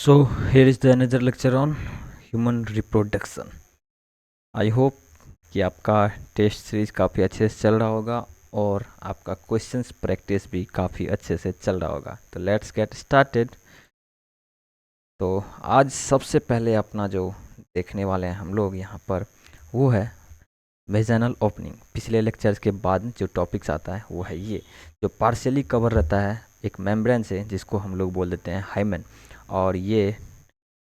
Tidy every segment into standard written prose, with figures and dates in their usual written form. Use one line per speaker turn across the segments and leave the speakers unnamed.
So here is the another lecture on human reproduction. I hope कि आपका test series काफ़ी अच्छे से चल रहा होगा और आपका क्वेश्चंस प्रैक्टिस भी काफ़ी अच्छे से चल रहा होगा। तो लेट्स गेट स्टार्टेड। तो आज सबसे पहले अपना जो देखने वाले हैं हम लोग यहाँ पर वो है वेजाइनल ओपनिंग। पिछले लेक्चर्स के बाद जो टॉपिक्स आता है वो है ये, जो पार्शियली कवर रहता है एक मेम्ब्रेन से, जिसको हम लोग बोल देते हैं हाइमेन। और ये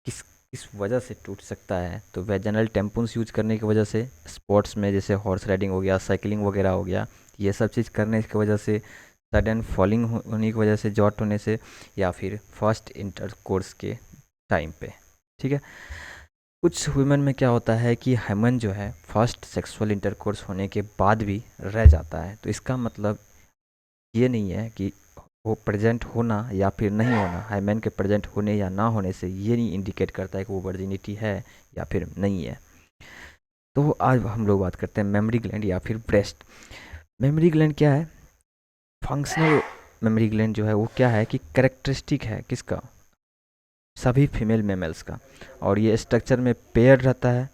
किस वजह से टूट सकता है, तो वेजाइनल टेम्पून्स यूज करने की वजह से, स्पोर्ट्स में जैसे हॉर्स राइडिंग हो गया, साइकिलिंग वगैरह हो गया, ये सब चीज़ करने की वजह से, सडन फॉलिंग होने की वजह से, जॉट होने से, या फिर फर्स्ट इंटरकोर्स के टाइम पे। ठीक है, कुछ वुमेन में क्या होता है कि हाइमेन जो है फर्स्ट सेक्सुअल इंटरकोर्स होने के बाद भी रह जाता है। तो इसका मतलब ये नहीं है कि वो प्रेजेंट होना या फिर नहीं होना, हाइमेन के प्रेजेंट होने या ना होने से ये नहीं इंडिकेट करता है कि वो वर्जिनिटी है या फिर नहीं है। तो आज हम लोग बात करते हैं मेमोरी ग्लैंड या फिर ब्रेस्ट। मेमोरी ग्लैंड क्या है? फंक्शनल मेमोरी ग्लैंड जो है वो क्या है कि कैरेक्टरिस्टिक है किसका? सभी फीमेल मेमल्स का। और ये स्ट्रक्चर में पेयर रहता है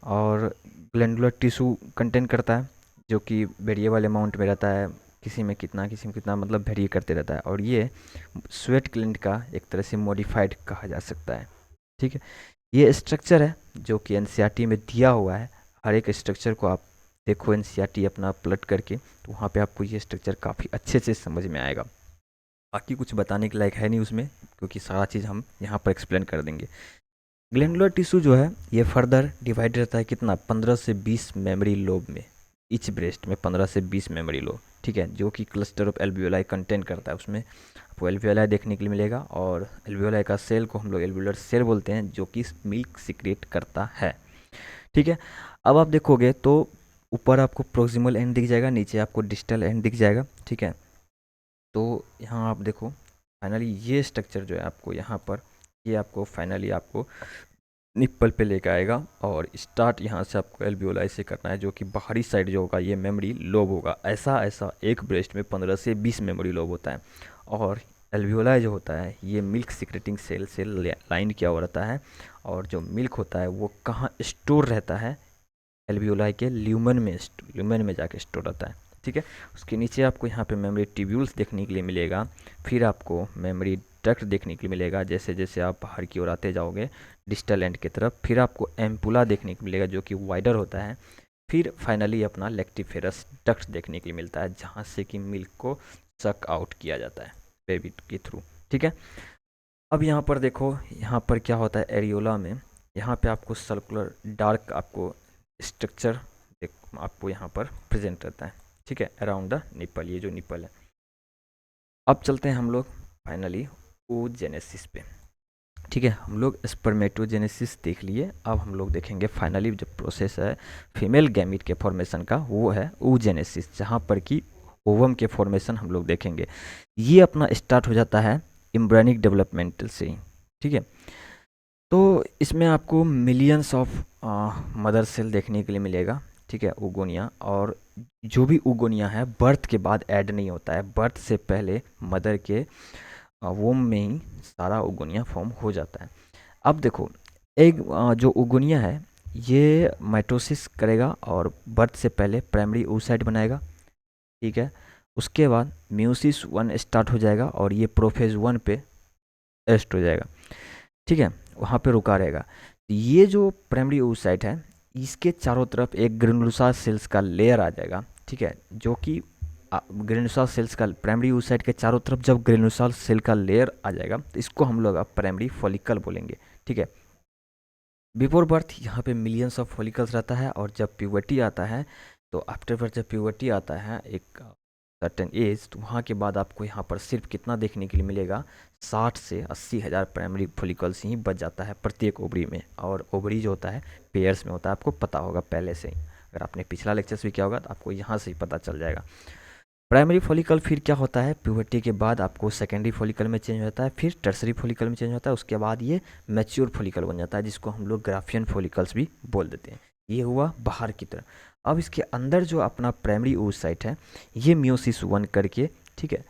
और ग्लैंडुलर टिश्यू कंटेन करता है, जो कि वेरिएबल अमाउंट में रहता है, किसी में कितना मतलब वेरी करते रहता है। और ये स्वेट ग्लैंड का एक तरह से मॉडिफाइड कहा जा सकता है। ठीक है, ये स्ट्रक्चर है जो कि एनसीईआरटी में दिया हुआ है। हर एक स्ट्रक्चर को आप देखो एनसीईआरटी अपना पलट करके, तो वहाँ पे आपको ये स्ट्रक्चर काफ़ी अच्छे से समझ में आएगा। बाकी कुछ बताने के लायक है नहीं उसमें, क्योंकि सारा चीज़ हम यहाँ पर एक्सप्लेन कर देंगे। ग्लैंडुलर टिश्यू जो है ये फर्दर डिवाइड रहता है कितना, 15 से 20 मेमोरी लोब में। ईच ब्रेस्ट में 15 से 20 मेमोरी लोब, ठीक है, जो कि क्लस्टर ऑफ एल्वियोलाई कंटेन करता है। उसमें आपको एल्वियोलाई देखने के लिए मिलेगा, और एल्वियोलाई का सेल को हम लोग एल्वियोलर सेल बोलते हैं, जो कि मिल्क सिक्रेट करता है। ठीक है, अब आप देखोगे तो ऊपर आपको प्रोक्सिमल एंड दिख जाएगा, नीचे आपको डिस्टल एंड दिख जाएगा। ठीक है, तो यहाँ आप देखो फाइनली ये स्ट्रक्चर जो है आपको यहाँ पर, ये आपको फाइनली आपको निप्पल पे लेकर आएगा, और स्टार्ट यहाँ से आपको एल्वियोलाई से करना है, जो कि बाहरी साइड जो होगा ये मेमोरी लोब होगा। ऐसा एक ब्रेस्ट में 15 से 20 मेमोरी लोब होता है। और एल्वियोलाई जो होता है ये मिल्क सिक्रेटिंग सेल से लाइन किया हुआ रहता है, और जो मिल्क होता है वो कहाँ स्टोर रहता है, एल्वियोलाई के ल्यूमेन में जाके स्टोर रहता है। ठीक है, उसके नीचे आपको यहाँ पे मेमोरी ट्यूब्यूल्स देखने के लिए मिलेगा, फिर आपको मेमोरी डक्ट देखने के लिए मिलेगा। जैसे जैसे आप बाहर की ओर आते जाओगे डिस्टल एंड की तरफ, फिर आपको एम्पुला देखने को मिलेगा जो कि वाइडर होता है। फिर फाइनली अपना लेक्टिफेरस डक्ट देखने के लिए मिलता है, जहाँ से कि मिल्क को सक आउट किया जाता है बेबी के थ्रू। ठीक है, अब यहाँ पर देखो, यहाँ पर क्या होता है एरियोला में, यहाँ पे आपको सर्कुलर डार्क आपको स्ट्रक्चर आपको यहाँ पर प्रेजेंट रहता है। ठीक है, अराउंड द निपल, ये जो निपल है। अब चलते हैं हम लोग फाइनली oogenesis पे। ठीक है, हम लोग स्पर्मेटोजेनेसिस देख लिए, अब हम लोग देखेंगे फाइनली जो प्रोसेस है फीमेल गैमीट के फॉर्मेशन का, वो है oogenesis, जहाँ पर कि ओवम के फॉर्मेशन हम लोग देखेंगे। ये अपना स्टार्ट हो जाता है एम्ब्रियोनिक डेवलपमेंटल से ही। ठीक है, तो इसमें आपको मिलियंस ऑफ मदर सेल देखने के लिए मिलेगा। ठीक है, उगोनिया, और जो भी उगोनिया है बर्थ के बाद ऐड नहीं होता है, बर्थ से पहले मदर के वोम में ही सारा उगोनिया फॉर्म हो जाता है। अब देखो, एक जो उगोनिया है ये माइटोसिस करेगा और बर्थ से पहले प्राइमरी oocyte बनाएगा। ठीक है, उसके बाद म्यूसिस 1 स्टार्ट हो जाएगा और ये प्रोफेज 1 पे एस्ट हो जाएगा। ठीक है, वहाँ पे रुका रहेगा। ये जो प्राइमरी oocyte है इसके चारों तरफ एक ग्रेनुलोसार सेल्स का लेयर आ जाएगा। ठीक है, जो कि ग्रेनुलोसार सेल्स का प्राइमरी oocyte के चारों तरफ जब ग्रेनुलोसार सेल का लेयर आ जाएगा, तो इसको हम लोग अब प्राइमरी फॉलिकल बोलेंगे। ठीक है, बिफोर बर्थ यहाँ पे मिलियंस ऑफ फॉलिकल्स रहता है, और जब प्यूबर्टी आता है, तो आफ्टर बर्थ जब प्यूबर्टी आता है एक सर्टेन एज, तो वहाँ के बाद आपको यहाँ पर सिर्फ कितना देखने के लिए मिलेगा, 60 से 80 हज़ार प्राइमरी फॉलिकल्स ही बच जाता है प्रत्येक ओवरी में। और ओवरी जो होता है पेयर्स में होता है, आपको पता होगा पहले से ही, अगर आपने पिछला लेक्चर्स भी किया होगा तो आपको यहाँ से ही पता चल जाएगा। प्राइमरी फॉलिकल फिर क्या होता है, प्यूबर्टी के बाद आपको सेकेंडरी फॉलिकल में चेंज होता है, फिर टर्सरी फॉलिकल में चेंज होता है, उसके बाद ये मैच्योर फॉलिकल बन जाता है, जिसको हम लोग ग्राफियन फॉलिकल्स भी बोल देते हैं। ये हुआ बाहर की तरफ। अब इसके अंदर जो अपना प्राइमरी oocyte है ये म्योसिस 1 करके, ठीक है,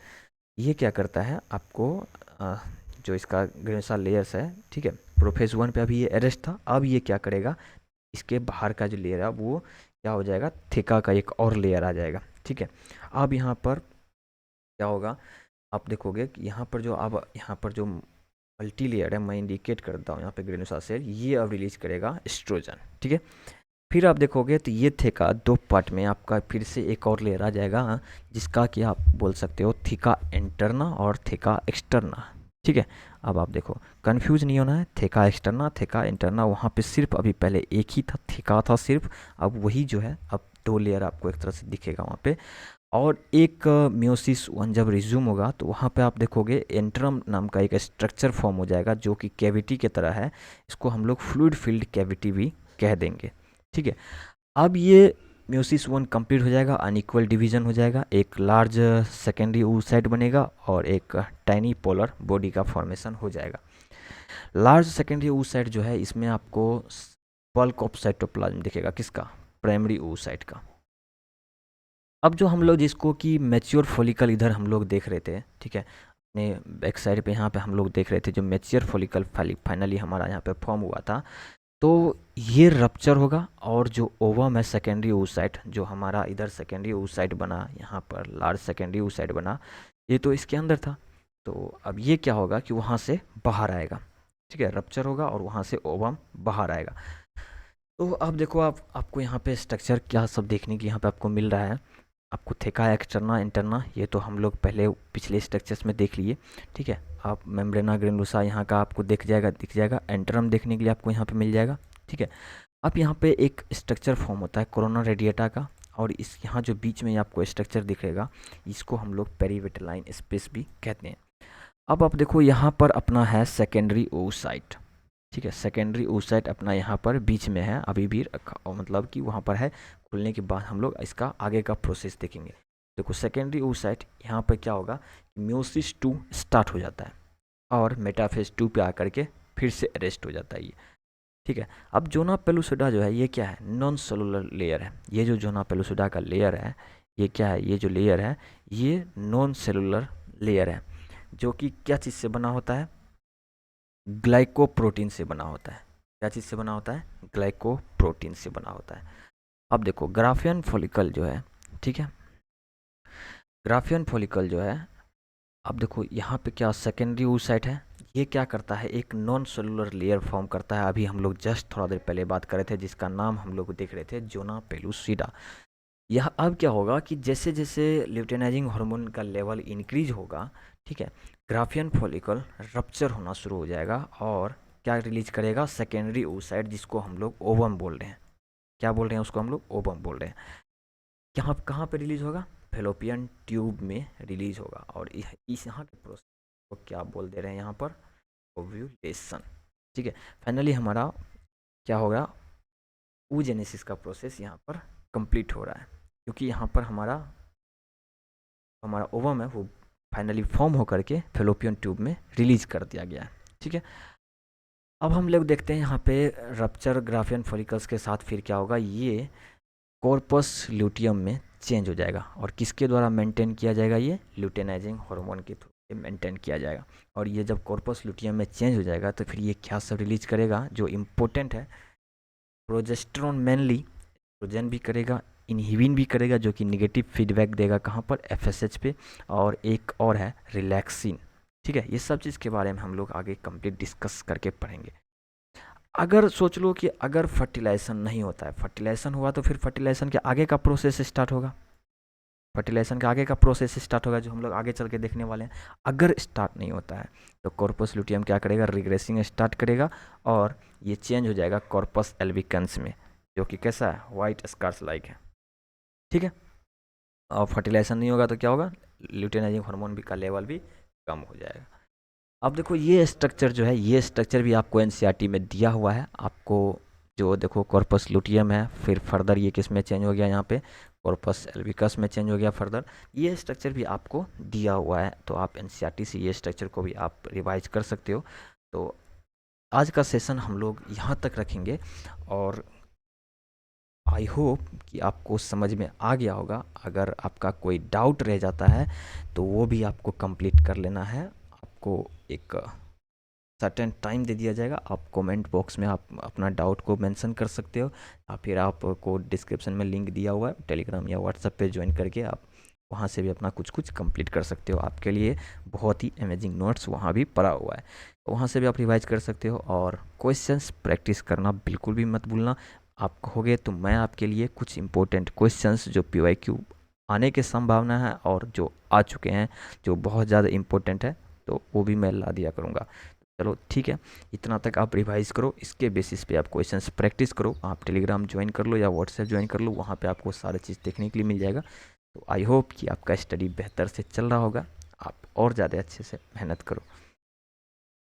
ये क्या करता है आपको जो इसका ग्रेनुसा लेयर्स है, ठीक है, प्रोफेज 1 पे अभी ये अरेस्ट था, अब ये क्या करेगा, इसके बाहर का जो लेयर है वो क्या हो जाएगा, थिका का एक और लेयर आ जाएगा, ठीक है। अब यहाँ पर क्या होगा, आप देखोगे कि यहाँ पर जो अब यहाँ पर जो मल्टी लेयर है, मैं इंडिकेट करता हूँ यहाँ पे ग्रेनुसा सेल, ये अब रिलीज करेगा एस्ट्रोजन, ठीक है। फिर आप देखोगे तो ये थिका 2 पार्ट में आपका फिर से एक और लेयर आ जाएगा, जिसका कि आप बोल सकते हो थिका इंटरना और थिका एक्सटर्ना, ठीक है। अब आप देखो, कंफ्यूज नहीं होना है, थिका एक्सटर्ना थिका इंटरना, वहाँ पे सिर्फ अभी पहले एक ही था, थिका था सिर्फ, अब वही जो है अब 2 लेयर आपको एक तरह से दिखेगा वहाँ पे। और एक मियोसिस 1 जब रिज्यूम होगा तो वहाँ पे आप देखोगे एंट्रम नाम का एक स्ट्रक्चर फॉर्म हो जाएगा, जो कि कैविटी की तरह है, इसको हम लोग फ्लूइड फील्ड कैविटी भी कह देंगे, ठीक है। अब ये मियोसिस 1 कंप्लीट हो जाएगा, अनइक्वल डिवीजन हो जाएगा, एक लार्ज सेकेंडरी oocyte बनेगा और एक टाइनी पोलर बॉडी का फॉर्मेशन हो जाएगा। लार्ज सेकेंडरी oocyte जो है, इसमें आपको बल्क ऑफ साइटोप्लाज्म दिखेगा, किसका, प्राइमरी oocyte का। अब जो हम लोग जिसको कि मैच्योर फॉलिकल इधर हम लोग देख रहे थे, ठीक है, अपने बैक साइड पे यहाँ पे हम लोग देख रहे थे जो मैच्योर फॉलिकल फाइनली हमारा यहाँ पे फॉर्म हुआ था, तो ये रप्चर होगा और जो ओवम है सेकेंडरी oocyte, जो हमारा इधर सेकेंडरी oocyte बना, यहाँ पर लार्ज सेकेंडरी oocyte बना, ये तो इसके अंदर था, तो अब ये क्या होगा कि वहाँ से बाहर आएगा, ठीक है, रप्चर होगा और वहाँ से ओवम बाहर आएगा। तो अब देखो, आपको यहाँ पे स्ट्रक्चर क्या सब देखने की यहाँ पे आपको मिल रहा है, आपको थिका एक्सटर्ना इंटरना, ये तो हम लोग पहले पिछले स्ट्रक्चर्स में देख लिए, ठीक है। आप मेम्ब्रेना ग्रेनुलोसा यहाँ का आपको दिख जाएगा, एंटरम देखने के लिए आपको यहाँ पे मिल जाएगा, ठीक है। अब यहाँ पे एक स्ट्रक्चर फॉर्म होता है कोरोना रेडिएटा का, और इस यहाँ जो बीच में आपको स्ट्रक्चर दिखेगा, इसको हम लोग पेरीविटेलाइन स्पेस भी कहते हैं। अब आप देखो, यहाँ पर अपना है सेकेंडरी oocyte, ठीक है, सेकेंडरी oocyte अपना यहाँ पर बीच में है अभी भी रखा, और मतलब कि वहाँ पर है, खुलने के बाद हम लोग इसका आगे का प्रोसेस देखेंगे। देखो, सेकेंडरी oocyte यहाँ पर क्या होगा, मियोसिस 2 स्टार्ट हो जाता है और मेटाफेज 2 पे आकर के फिर से अरेस्ट हो जाता है ये, ठीक है। अब जोना पेलुसिडा जो है, ये क्या है, नॉन सेलुलर लेयर है, ये जो जोना पेलुसिडा का लेयर है, ये क्या है, ये जो लेयर है ये नॉन सेलुलर लेयर है, जो कि क्या चीज़ से बना होता है, ग्लाइकोप्रोटीन से बना होता है। क्या चीज़ से बना होता है, ग्लाइकोप्रोटीन से बना होता है। अब देखो, ग्राफियन फॉलिकल जो है, ठीक है, ग्राफियन फॉलिकल जो है, अब देखो यहाँ पे क्या सेकेंडरी oocyte है, ये क्या करता है, एक नॉन सेलुलर लेयर फॉर्म करता है, अभी हम लोग जस्ट थोड़ा देर पहले बात कर रहे थे, जिसका नाम हम लोग देख रहे थे जोना पेलुसिडा। यह अब क्या होगा कि जैसे जैसे ल्यूटेनाइजिंग हार्मोन का लेवल इंक्रीज होगा, ठीक है, ग्राफियन फॉलिकल रप्चर होना शुरू हो जाएगा और क्या रिलीज करेगा, सेकेंडरी oocyte, जिसको हम लोग ओवम बोल रहे हैं। क्या बोल रहे हैं उसको हम लोग, ओवम बोल रहे हैं। यहाँ कहाँ पे रिलीज होगा, फेलोपियन ट्यूब में रिलीज होगा, और इस यहाँ के प्रोसेस को क्या बोल दे रहे हैं यहाँ पर, ओव्यूलेशन, ठीक है। फाइनली हमारा क्या होगा, oogenesis का प्रोसेस यहाँ पर कंप्लीट हो रहा है, क्योंकि यहाँ पर हमारा ओवम है वो फाइनली फॉर्म होकर के फेलोपियन ट्यूब में रिलीज कर दिया गया है, ठीक है। अब हम लोग देखते हैं यहाँ पे रप्चर ग्राफियन फॉलिकल्स के साथ फिर क्या होगा, ये कॉर्पस ल्यूटियम में चेंज हो जाएगा, और किसके द्वारा मेंटेन किया जाएगा, ये ल्यूटेनाइजिंग हार्मोन के थ्रू मेंटेन किया जाएगा। और ये जब कॉर्पस ल्यूटियम में चेंज हो जाएगा तो फिर ये क्या सब रिलीज करेगा, जो इम्पोर्टेंट है, प्रोजेस्टेरॉन मेनली, प्रोजेन भी करेगा, इनहिबिन भी करेगा, जो कि निगेटिव फीडबैक देगा कहाँ पर, एफएसएच पे, और एक और है रिलैक्सिन, ठीक है। ये सब चीज़ के बारे में हम लोग आगे कंप्लीट डिस्कस करके पढ़ेंगे। अगर सोच लो कि अगर फर्टिलाइजेशन नहीं होता है, फर्टिलाइजेशन हुआ तो फिर फर्टिलाइजेशन के आगे का प्रोसेस स्टार्ट होगा, फर्टिलाइजेशन का आगे का प्रोसेस स्टार्ट होगा, जो हम लोग आगे चल के देखने वाले हैं। अगर स्टार्ट नहीं होता है तो कॉर्पस ल्यूटियम क्या करेगा, रिग्रेसिंग स्टार्ट करेगा और ये चेंज हो जाएगा कॉर्पस एल्बिकन्स में, जो कि कैसा है, वाइट स्कार्स लाइक है, ठीक है। और फर्टिलाइजेशन नहीं होगा तो क्या होगा, ल्यूटेनाइजिंग हार्मोन भी का लेवल भी कम हो जाएगा। अब देखो, ये स्ट्रक्चर जो है, ये स्ट्रक्चर भी आपको एनसीईआरटी में दिया हुआ है आपको, जो देखो कॉर्पस लुटियम है, फिर फर्दर ये किस में चेंज हो गया, यहाँ पे कॉर्पस एल्बिकस में चेंज हो गया फर्दर, ये स्ट्रक्चर भी आपको दिया हुआ है, तो आप एनसीईआरटी से ये स्ट्रक्चर को भी आप रिवाइज कर सकते हो। तो आज का सेशन हम लोग यहाँ तक रखेंगे, और आई होप कि आपको समझ में आ गया होगा। अगर आपका कोई डाउट रह जाता है तो वो भी आपको कंप्लीट कर लेना है, आपको एक सर्टेन टाइम दे दिया जाएगा। आप कमेंट बॉक्स में आप अपना डाउट को मेंशन कर सकते हो, या फिर आपको डिस्क्रिप्शन में लिंक दिया हुआ है, टेलीग्राम या व्हाट्सएप पे ज्वाइन करके आप वहाँ से भी अपना कुछ कुछ कंप्लीट कर सकते हो। आपके लिए बहुत ही अमेजिंग नोट्स वहाँ भी पड़ा हुआ है, तो वहाँ से भी आप रिवाइज कर सकते हो। और क्वेश्चंस प्रैक्टिस करना बिल्कुल भी मत भूलना। आप कहोगे तो मैं आपके लिए कुछ इंपॉर्टेंट क्वेश्चंस जो PYQ आने की संभावना है और जो आ चुके हैं जो बहुत ज़्यादा इंपॉर्टेंट है, तो वो भी मैं ला दिया करूँगा। चलो ठीक है, इतना तक आप रिवाइज करो, इसके बेसिस पे आप क्वेश्चंस प्रैक्टिस करो। आप टेलीग्राम ज्वाइन कर लो या व्हाट्सएप ज्वाइन कर लो, वहाँ पे आपको सारी चीज़ देखने के लिए मिल जाएगा। तो आई होप कि आपका स्टडी बेहतर से चल रहा होगा, आप और ज़्यादा अच्छे से मेहनत करो।